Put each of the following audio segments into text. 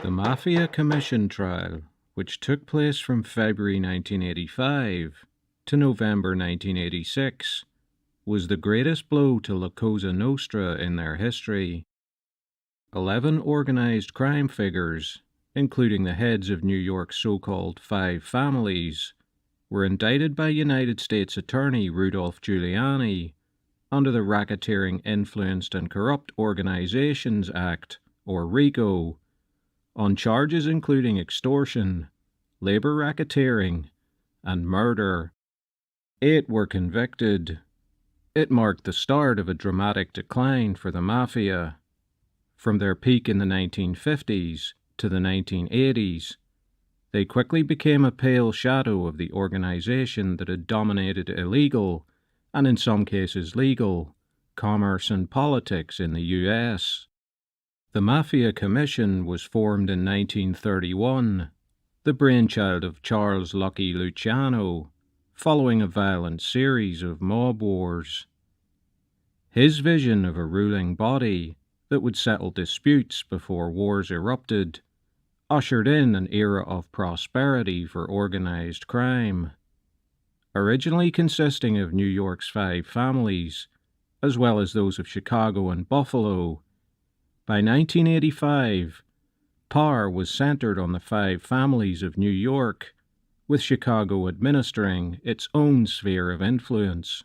The Mafia Commission trial, which took place from February 1985 to November 1986, was the greatest blow to La Cosa Nostra in their history. 11 organized crime figures, including the heads of New York's so-called Five Families, were indicted by United States Attorney Rudolph Giuliani under the Racketeering Influenced and Corrupt Organizations Act, or RICO, on charges including extortion, labor racketeering, and murder. 8 were convicted. It marked the start of a dramatic decline for the Mafia. From their peak in the 1950s to the 1980s, they quickly became a pale shadow of the organization that had dominated illegal, and in some cases legal, commerce and politics in the U.S. The Mafia Commission was formed in 1931, the brainchild of Charles Lucky Luciano, following a violent series of mob wars. His vision of a ruling body that would settle disputes before wars erupted ushered in an era of prosperity for organized crime. Originally consisting of New York's Five Families, as well as those of Chicago and Buffalo, by 1985, power was centered on the Five Families of New York, with Chicago administering its own sphere of influence.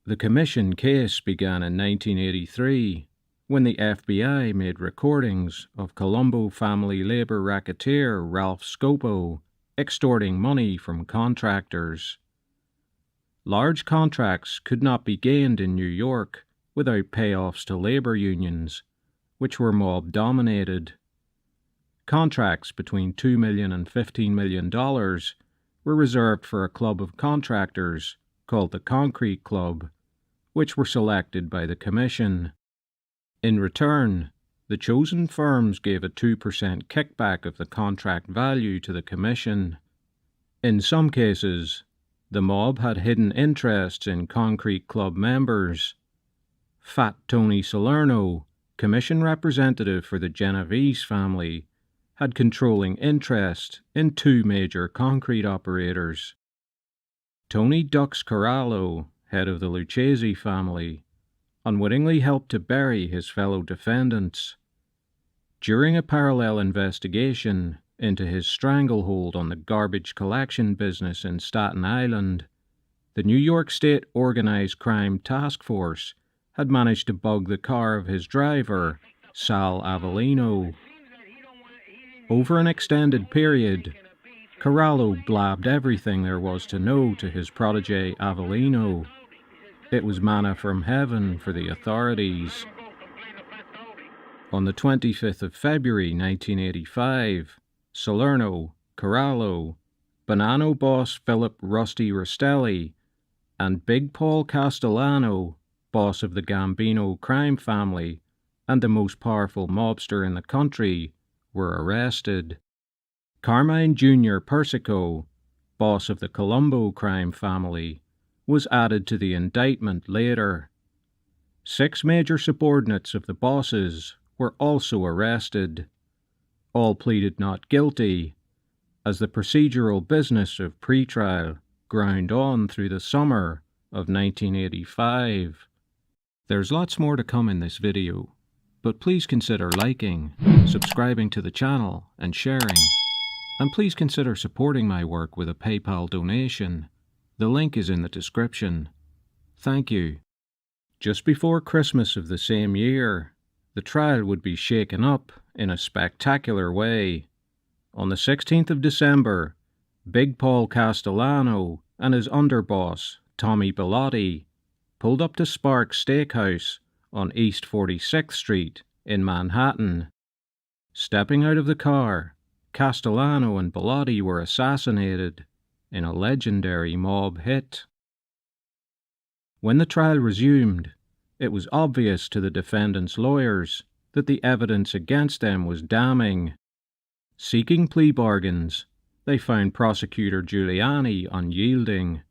The Commission case began in 1983, when the FBI made recordings of Colombo family labor racketeer Ralph Scopo extorting money from contractors. Large contracts could not be gained in New York without payoffs to labor unions, which were mob-dominated. Contracts between $2 million and $15 million were reserved for a club of contractors called the Concrete Club, which were selected by the Commission. In return, the chosen firms gave a 2% kickback of the contract value to the Commission. In some cases, the mob had hidden interests in Concrete Club members. Fat Tony Salerno, Commission representative for the Genovese family, had controlling interest in 2 major concrete operators. Tony Dux Corallo, head of the Lucchese family, unwittingly helped to bury his fellow defendants. During a parallel investigation into his stranglehold on the garbage collection business in Staten Island, the New York State Organized Crime Task Force had managed to bug the car of his driver, Sal Avellino. Over an extended period, Corallo blabbed everything there was to know to his protege Avellino. It was manna from heaven for the authorities. On the 25th of February 1985, Salerno, Corallo, Bonanno boss Philip Rusty Rastelli, and Big Paul Castellano, boss of the Gambino crime family and the most powerful mobster in the country, were arrested. Carmine Jr. Persico, boss of the Colombo crime family, was added to the indictment later. 6 major subordinates of the bosses were also arrested. All pleaded not guilty, as the procedural business of pretrial ground on through the summer of 1985. There's lots more to come in this video, but please consider liking, subscribing to the channel, and sharing. And please consider supporting my work with a PayPal donation. The link is in the description. Thank you. Just before Christmas of the same year, the trial would be shaken up in a spectacular way. On the 16th of December, Big Paul Castellano and his underboss, Tommy Bellotti, pulled up to Sparks Steakhouse on East 46th Street in Manhattan. Stepping out of the car, Castellano and Bellotti were assassinated in a legendary mob hit. When the trial resumed, it was obvious to the defendants' lawyers that the evidence against them was damning. Seeking plea bargains, they found prosecutor Giuliani unyielding.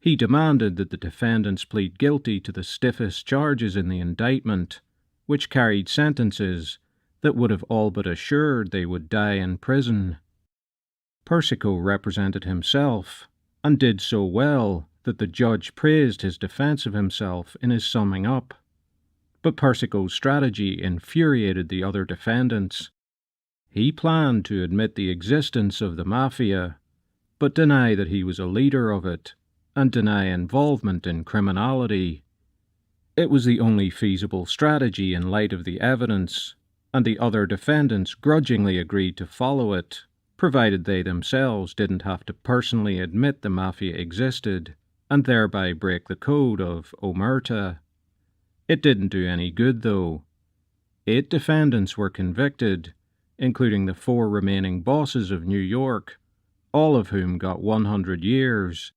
He demanded that the defendants plead guilty to the stiffest charges in the indictment, which carried sentences that would have all but assured they would die in prison. Persico represented himself, and did so well that the judge praised his defense of himself in his summing up. But Persico's strategy infuriated the other defendants. He planned to admit the existence of the Mafia, but deny that he was a leader of it, and deny involvement in criminality. It was the only feasible strategy in light of the evidence, and the other defendants grudgingly agreed to follow it, provided they themselves didn't have to personally admit the Mafia existed, and thereby break the code of omerta. It didn't do any good, though. 8 defendants were convicted, including the 4 remaining bosses of New York, all of whom got 100 years.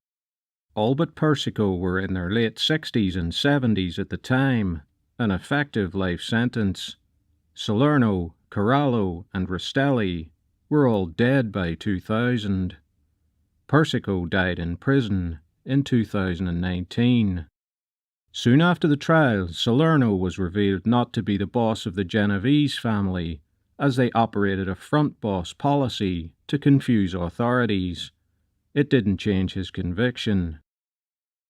All but Persico were in their late 60s and 70s at the time, an effective life sentence. Salerno, Corallo, and Rastelli were all dead by 2000. Persico died in prison in 2019. Soon after the trial, Salerno was revealed not to be the boss of the Genovese family, as they operated a front boss policy to confuse authorities. It didn't change his conviction.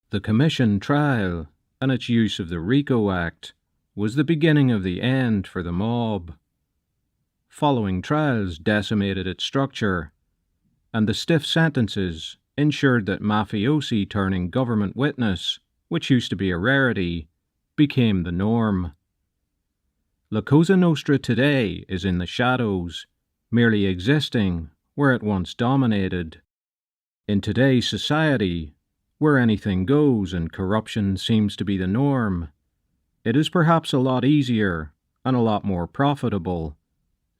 The Commission trial, and its use of the RICO Act, was the beginning of the end for the mob. Following trials decimated its structure, and the stiff sentences ensured that mafiosi turning government witness, which used to be a rarity, became the norm. La Cosa Nostra today is in the shadows, merely existing where it once dominated. In today's society, where anything goes and corruption seems to be the norm, it is perhaps a lot easier and a lot more profitable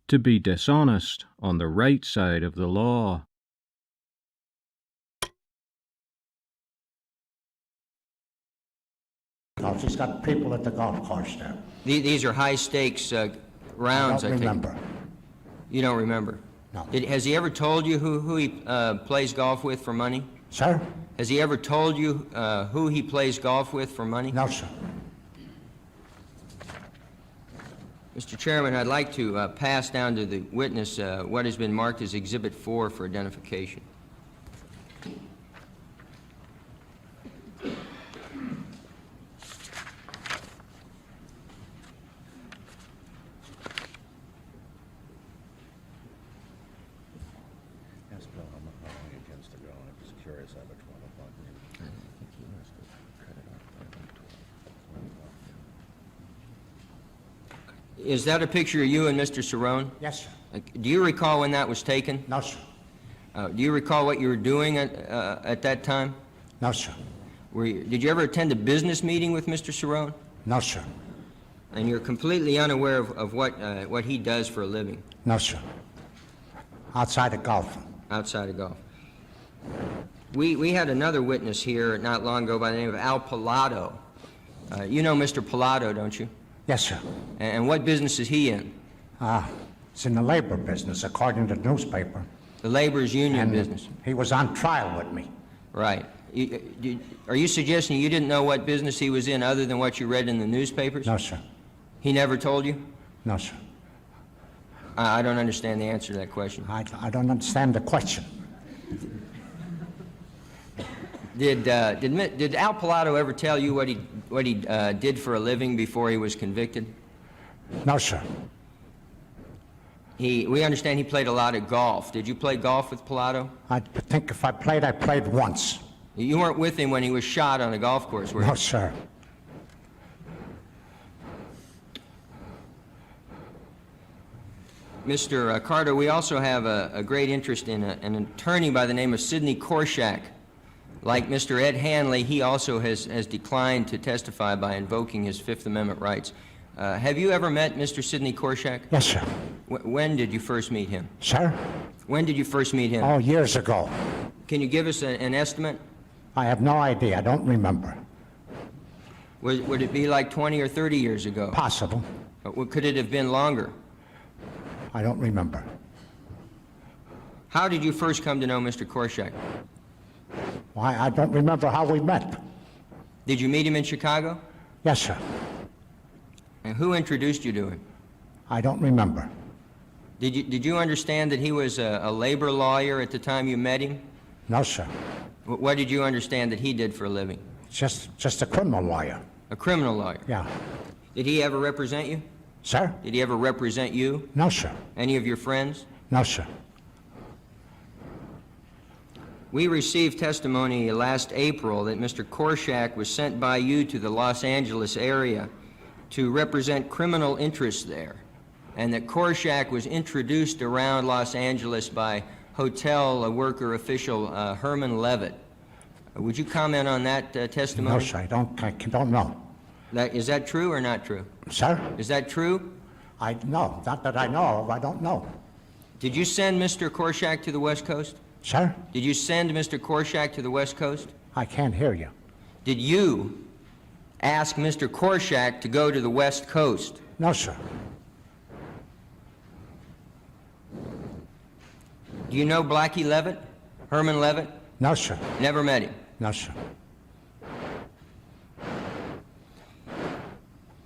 to be dishonest on the right side of the law. He's got people at the golf course there. These are high-stakes rounds, I don't remember. You don't remember? No. Has he ever told you who he plays golf with for money? Sir? Has he ever told you who he plays golf with for money? No, sir. Mr. Chairman, I'd like to pass down to the witness what has been marked as Exhibit 4 for identification. Yes, Bill, I'm not only against the girl, I'm just curious how which one of them. I think he must have cut it off. Is that a picture of you and Mr. Cerrone? Yes, sir. Do you recall when that was taken? No, sir. Do you recall what you were doing at that time? No, sir. Did you ever attend a business meeting with Mr. Cerrone? No, sir. And you're completely unaware of what he does for a living? No, sir. Outside of golf. Outside of golf. We had another witness here not long ago by the name of Al Pilato. You know Mr. Pilato, don't you? Yes, sir. And what business is he in? It's in the labor business, according to the newspaper. The labor's union And business. he was on trial with me. Right. Are you suggesting you didn't know what business he was in other than what you read in the newspapers? No, sir. He never told you? No, sir. I don't understand the answer to that question. I don't understand the question. Did Al Pilato ever tell you what he did for a living before he was convicted? No, sir. We understand he played a lot of golf. Did you play golf with Pilato? I think if I played once. You weren't with him when he was shot on a golf course, were you? No, sir. Mr. Accardo, we also have a great interest in an attorney by the name of Sidney Korshak. Like Mr. Ed Hanley, he also has declined to testify by invoking his Fifth Amendment rights. Have you ever met Mr. Sidney Korshak? Yes, sir. When did you first meet him? Sir? When did you first meet him? Oh, years ago. Can you give us an estimate? I have no idea. I don't remember. Would it be like 20 or 30 years ago? Possible. Could it have been longer? I don't remember. How did you first come to know Mr. Korshak? Why, I don't remember how we met. Did you meet him in Chicago? Yes, sir. And who introduced you to him? I don't remember. Did you understand that he was a labor lawyer at the time you met him? No, sir. What did you understand that he did for a living? Just a criminal lawyer. A criminal lawyer? Yeah. Did he ever represent you? Sir? Did he ever represent you? No, sir. Any of your friends? No, sir. We received testimony last April that Mr. Korshak was sent by you to the Los Angeles area to represent criminal interests there, and that Korshak was introduced around Los Angeles by hotel worker official Herman Levitt. Would you comment on that testimony? No, sir. I don't know. Is that true or not true? Sir? Is that true? No, not that I know of. I don't know. Did you send Mr. Korshak to the West Coast? Sir? Did you send Mr. Korshak to the West Coast? I can't hear you. Did you ask Mr. Korshak to go to the West Coast? No, sir. Do you know Blackie Levitt? Herman Levitt? No, sir. Never met him. No, sir.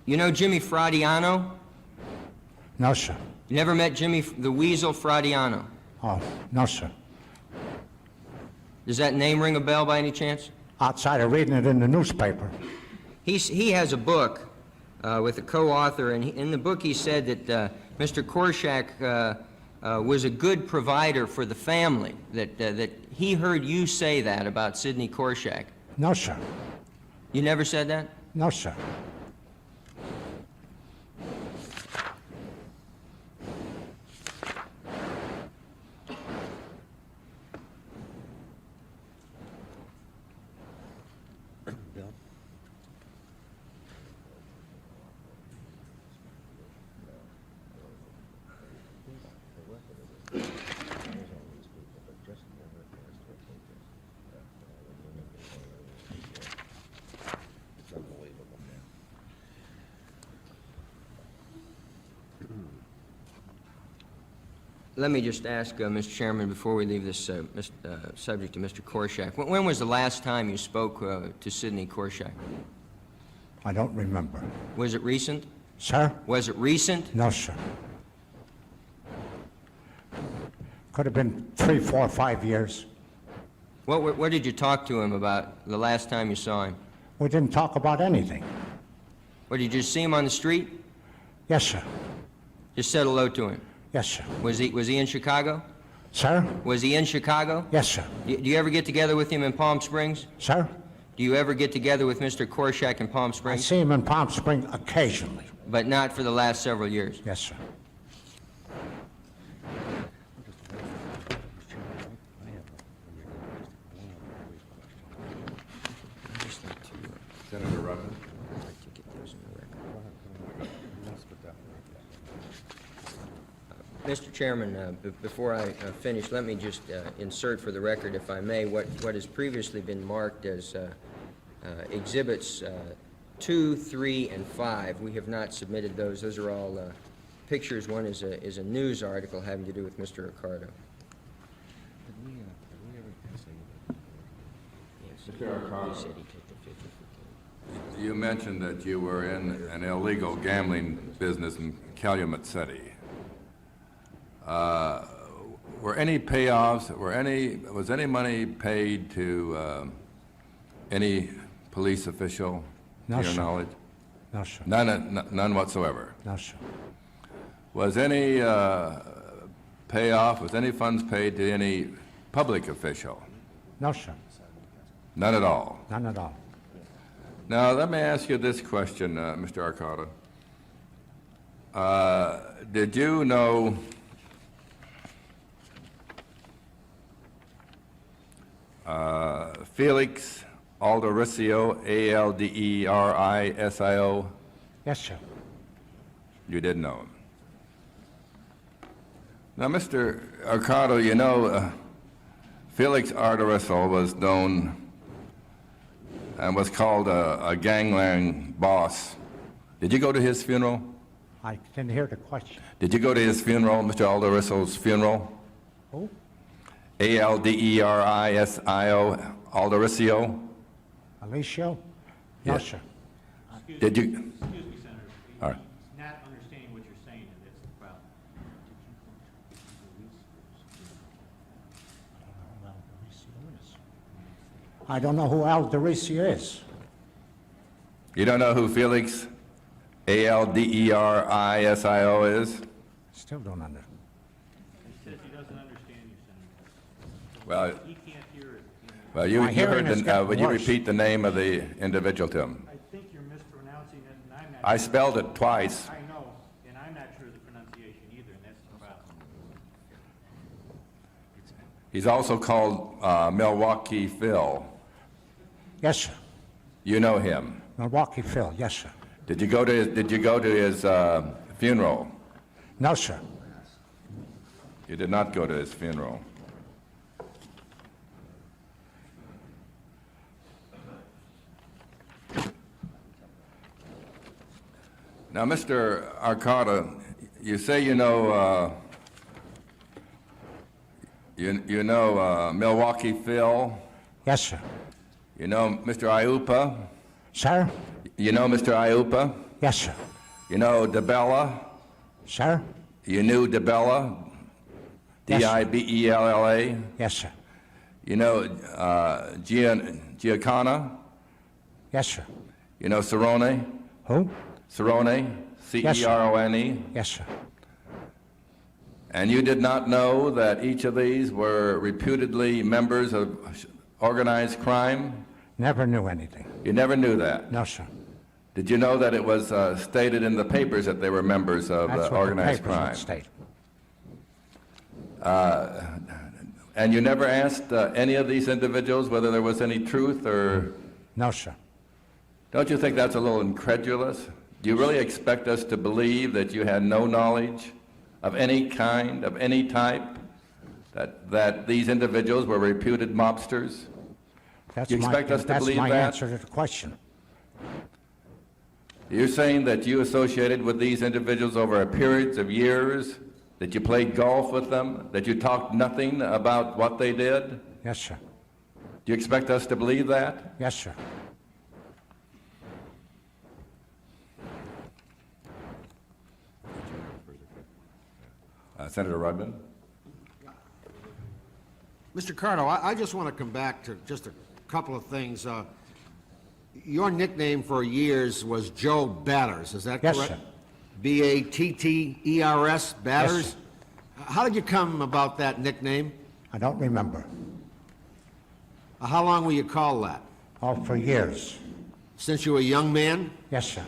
You know Jimmy Fradiano? No, sir. You never met Jimmy the Weasel Fradiano? Oh, no, sir. Does that name ring a bell by any chance? Outside of reading it in the newspaper. He has a book with a co-author, and in the book he said that Mr. Korshak was a good provider for the family, that he heard you say that about Sidney Korshak. No, sir. You never said that? No, sir. Bill? It's unbelievable, man. Let me just ask, Mr. Chairman, before we leave this subject to Mr. Korshak, when was the last time you spoke to Sidney Korshak? I don't remember. Was it recent? Sir? Was it recent? No, sir. Could have been 3, 4, 5 years. What did you talk to him about the last time you saw him? We didn't talk about anything. What, did you just see him on the street? Yes, sir. Just said hello to him? Yes, sir. Was he in Chicago? Sir? Was he in Chicago? Yes, sir. Do you ever get together with him in Palm Springs? Sir? Do you ever get together with Mr. Korshak in Palm I Springs? see him in Palm Springs occasionally. But not for the last several years. Yes, sir. Senator Rutland? Mr. Chairman, before I finish, let me just insert for the record, if I may, what has previously been marked as Exhibits 2, 3, and 5. We have not submitted those. Those are all pictures. One is a news article having to do with Mr. Accardo. Mr. Accardo, you mentioned that you were in an illegal gambling business in Calumet City. Were any payoffs, was any money paid to any police official, No, to your sir. knowledge? No, sir. None whatsoever. No, sir. Was any payoff, was any funds paid to any public official? No, sir. None at all. None at all. Now, let me ask you this question, Mr. Accardo. Did you know Felix Aldericio, A-L-D-E-R-I-S-I-O? Yes, sir. You did know him. Now, Mr. Accardo, you know, Felix Aldericio was known and was called a gangland boss. Did you go to his funeral? I didn't hear the question. Did you go to his funeral, Mr. Aldericio's funeral? Who? A-L-D-E-R-I-S-I-O, Aldericio? Alicio? No, Yes. sir. Did you? Excuse me, Senator. All right. He's not understanding what you're saying, and I don't know who Al DeRisio is. You don't know who Felix Alderisio is? Still don't understand. He says he doesn't understand you, Senator. Well, He can't hear it. well, My hearing is getting would you worse. repeat the name of the individual to him? I think you're mispronouncing it, and I'm not. I spelled it twice. I know, and I'm not sure of the pronunciation either, and that's the problem. He's also called Milwaukee Phil. Yes, sir. You know him. Milwaukee Phil, yes, sir. Did you go to his funeral? No, sir. You did not go to his funeral. Now, Mr. Accardo, you say you know Milwaukee Phil. Yes, sir. You know Mr. Iupa. Sir? You know Mr. Iupa. Yes, sir. You know DeBella. Sir? You knew DeBella. Yes, sir. Dibella. Yes, sir. You know Giacana. Yes, sir. You know Cerrone. Who? Cerrone. Yes, sir. Cerone. Yes, sir. And you did not know that each of these were reputedly members of organized crime? Never knew anything. You never knew that? No, sir. Did you know that it was stated in the papers that they were members of That's what organized the papers crime? would state. And you never asked any of these individuals whether there was any truth or... No, sir. Don't you think that's a little incredulous? Do you really expect us to believe that you had no knowledge of any kind, of any type, that these individuals were reputed mobsters? That's You expect us to that's believe my that? answer to the question. You're saying that you associated with these individuals over a period of years, that you played golf with them, that you talked nothing about what they did? Yes, sir. Do you expect us to believe that? Yes, sir. Senator Rudman? Mr. Accardo, I just want to come back to just a couple of things. Your nickname for years was Joe Batters, is that Yes, correct? sir. Batters, Batters? Yes, sir. How did you come about that nickname? I don't remember. How long were you called that? Oh, for years. Since you were a young man? Yes, sir.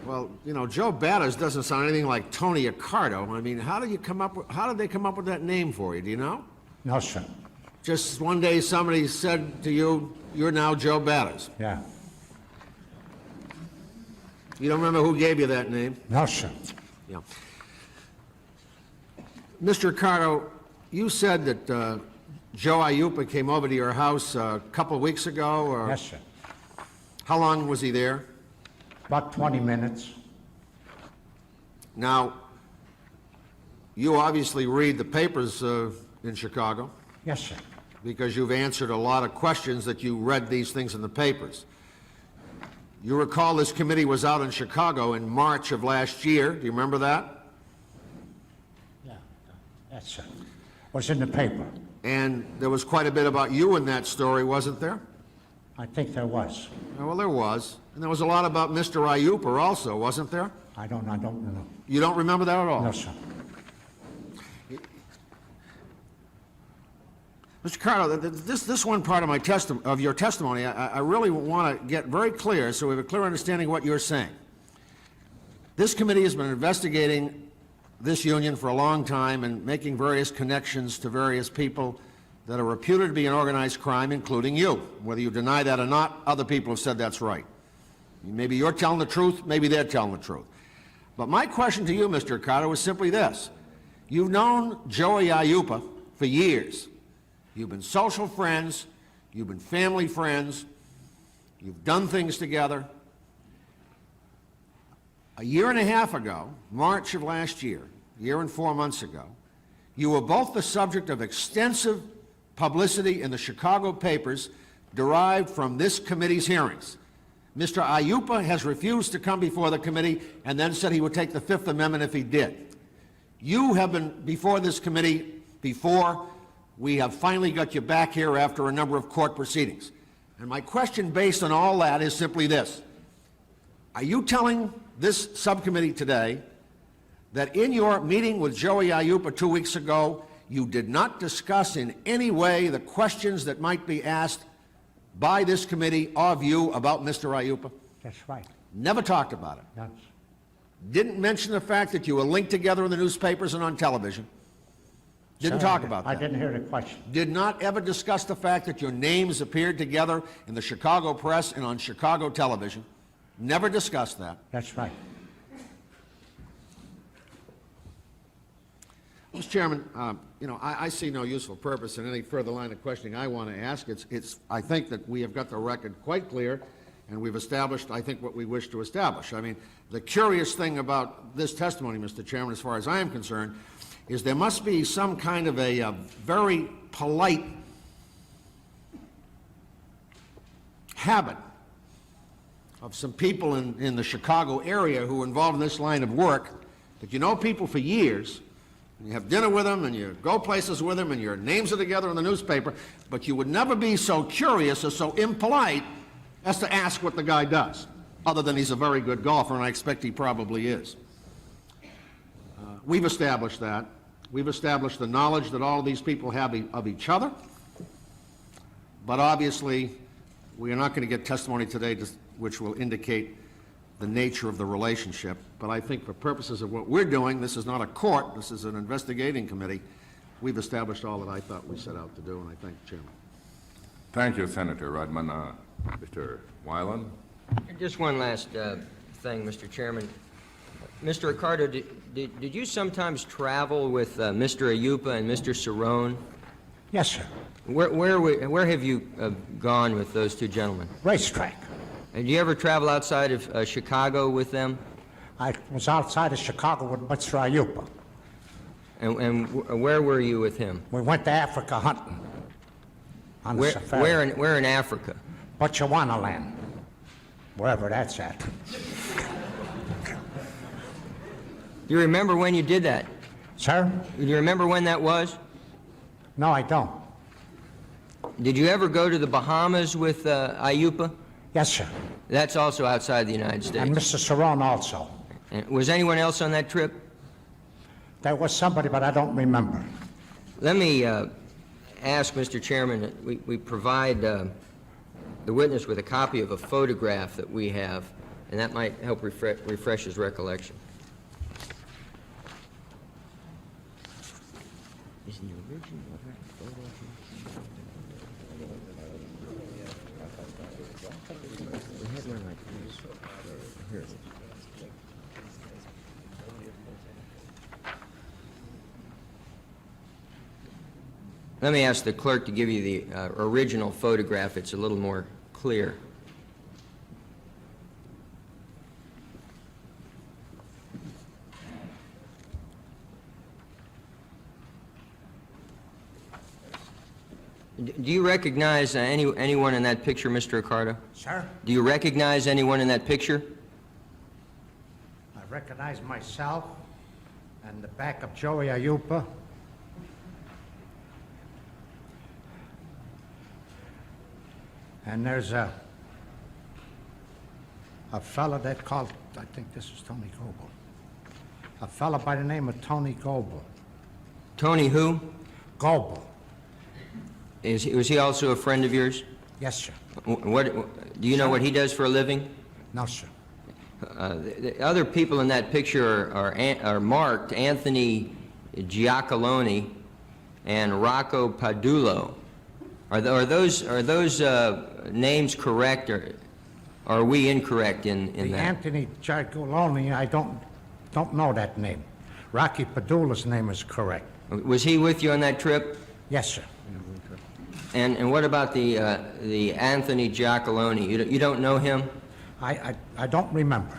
Well, you know, Joe Batters doesn't sound anything like Tony Accardo. I mean, how did they come up with that name for you, do you know? No, sir. Just one day somebody said to you, you're now Joe Batters. Yeah. You don't remember who gave you that name? No, sir. Yeah. Mr. Accardo, you said that Joe Iupa came over to your house a couple of weeks ago, or Yes, sir. how long was he there? About 20 minutes. Now, you obviously read the papers in Chicago, Yes, sir. because you've answered a lot of questions that you read these things in the papers. You recall this committee was out in Chicago in March of last year. Do you remember that? Yeah. Yes, sir. Was in the paper. And there was quite a bit about you in that story, wasn't there? I think there was. Well, there was. And there was a lot about Mr. Iupa also, wasn't there? I don't know. You don't remember that at all? No, sir. Mr. Accardo, this one part of of your testimony, I really want to get very clear so we have a clear understanding of what you're saying. This committee has been investigating this union for a long time and making various connections to various people that are reputed to be an organized crime, including you. Whether you deny that or not, other people have said that's right. Maybe you're telling the truth, maybe they're telling the truth. But my question to you, Mr. Accardo, is simply this. You've known Joey Iupa for years. You've been social friends, you've been family friends, you've done things together. A year and a half ago, March of last year, a year and 4 months ago, you were both the subject of extensive publicity in the Chicago papers derived from this committee's hearings. Mr. Iupa has refused to come before the committee and then said he would take the Fifth Amendment if he did. You have been before this committee before We have finally got you back here after a number of court proceedings. And my question based on all that is simply this. Are you telling this subcommittee today that in your meeting with Joey Ayupa 2 weeks ago, you did not discuss in any way the questions that might be asked by this committee of you about Mr. Ayupa? That's right. Never talked about it. That's, Didn't mention the fact that you were linked together in the newspapers and on television. Didn't Sir, talk about that. I didn't hear the question. Did not ever discuss the fact that your names appeared together in the Chicago press and on Chicago television. Never discussed that. That's right. Mr. Chairman, I see no useful purpose in any further line of questioning I want to ask. I think that we have got the record quite clear, and we've established, I think, what we wish to establish. I mean, the curious thing about this testimony, Mr. Chairman, as far as I am concerned, is there must be some kind of a very polite habit of some people in the Chicago area who are involved in this line of work, that you know people for years, and you have dinner with them, and you go places with them, and your names are together in the newspaper, but you would never be so curious or so impolite as to ask what the guy does, other than he's a very good golfer, and I expect he probably is. We've established that. We've established the knowledge that all of these people have of each other, but obviously, we are not going to get testimony today which will indicate the nature of the relationship. But I think for purposes of what we're doing, this is not a court, this is an investigating committee. We've established all that I thought we set out to do, and I thank the chairman. Thank you, Senator Rudman. Mr. Weiland? Just one last thing, Mr. Chairman. Mr. Accardo, did you sometimes travel with Mr. Ayupa and Mr. Cerrone? Yes, sir. Where have you gone with those two gentlemen? Racetrack. And do you ever travel outside of Chicago with them? I was outside of Chicago with Mr. Ayupa. And where were you with him? We went to Africa hunting on the safari. Where in Africa? Botswana, wherever that's at. Do you remember when you did that? Sir? Do you remember when that was? No, I don't. Did you ever go to the Bahamas with Ayupa? Yes, sir. That's also outside the United States. And Mr. Cerrone also. And was anyone else on that trip? There was somebody, but I don't remember. Let me ask, Mr. Chairman, that we provide the witness with a copy of a photograph that we have, and that might help refresh his recollection. Is the original of that photo? We had one like this. Here. Let me ask the clerk to give you the original photograph. It's a little more clear. Do you recognize anyone in that picture, Mr. Accardo? Sir? Do you recognize anyone in that picture? I recognize myself and the back of Joey Ayupa. And there's a fella that called, I think this is Tony Goebel. A fella by the name of Tony Goebel. Tony who? Goebel. Was he also a friend of yours? Yes, sir. Do you know what he does for a living? No, sir. The other people in that picture are marked Anthony Giacalone and Rocco Padullo. Are those names correct, or are we incorrect in The that? Anthony Giacalone, I don't know that name. Rocky Padula's name is correct. Was he with you on that trip? Yes, sir. And what about the Anthony Giacalone? You don't know him? I don't remember.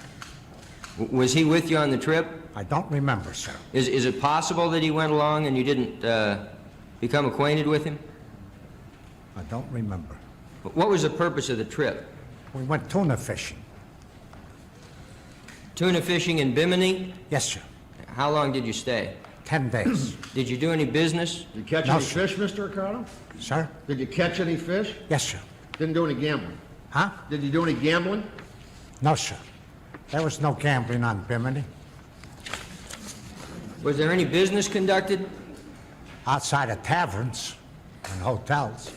Was he with you on the trip? I don't remember, sir. Is it possible that he went along and you didn't become acquainted with him? I don't remember. What was the purpose of the trip? We went tuna fishing. Tuna fishing in Bimini? Yes, sir. How long did you stay? 10 days. Did you do any business? Did you catch No, any sir. fish, Mr. Accardo? Sir? Did you catch any fish? Yes, sir. Didn't do any gambling? Huh? Did you do any gambling? No, sir. There was no gambling on Bimini. Was there any business conducted? Outside of taverns and hotels.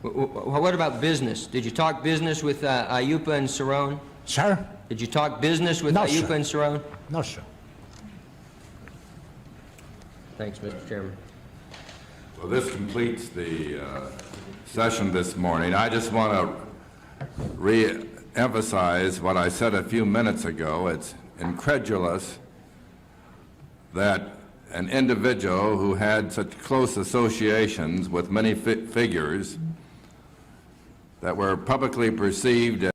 What about business? Did you talk business with Ayupa and Cerrone? Sir? Did you talk business with No, sir. Ayupa and Cerrone? No, sir. Thanks, Mr. Chairman. Well, this completes the session this morning. I just want to re-emphasize what I said a few minutes ago. It's incredulous that an individual who had such close associations with many figures that were publicly perceived